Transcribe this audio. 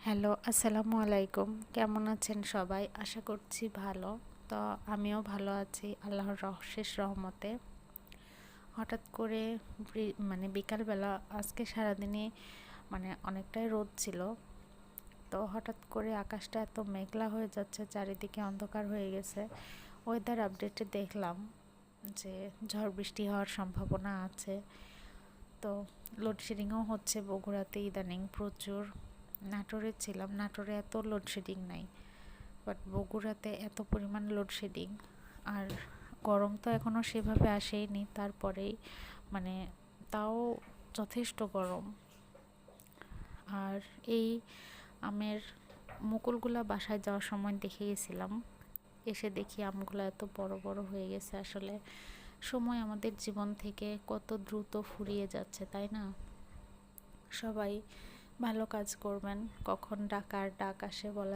Hello, আসসালামু আলাইকুম। কেমন আছেন সবাই? আশা করছি ভালো। তো আমিও ভালো আছি আল্লাহর শেষ রহমতে। হঠাৎ করে বিকালবেলা আজকে সারাদিনই অনেকটাই রোদ ছিল। তো হঠাৎ করে আকাশটা এত মেঘলা হয়ে যাচ্ছে, চারিদিকে অন্ধকার হয়ে গেছে। ওয়েদার আপডেটে দেখলাম যে ঝড় বৃষ্টি হওয়ার সম্ভাবনা আছে। তো লোডশেডিংও হচ্ছে বগুড়াতে ইদানিং প্রচুর। নাটোরে ছিলাম, নাটোরে এত লোডশেডিং নাই, বাট বগুড়াতে এত পরিমাণ লোডশেডিং। আর গরম তো এখনও সেভাবে আসেইনি, তারপরেই মানে তাও যথেষ্ট গরম। আর এই আমের মুকুলগুলা বাসায় যাওয়ার সময় দেখে গেছিলাম, এসে দেখি আমগুলো এত বড় বড় হয়ে গেছে। আসলে সময় আমাদের জীবন থেকে কত দ্রুত ফুরিয়ে যাচ্ছে, তাই না? সবাই ভালো কাজ করবেন, কখন ডাক আসে বলা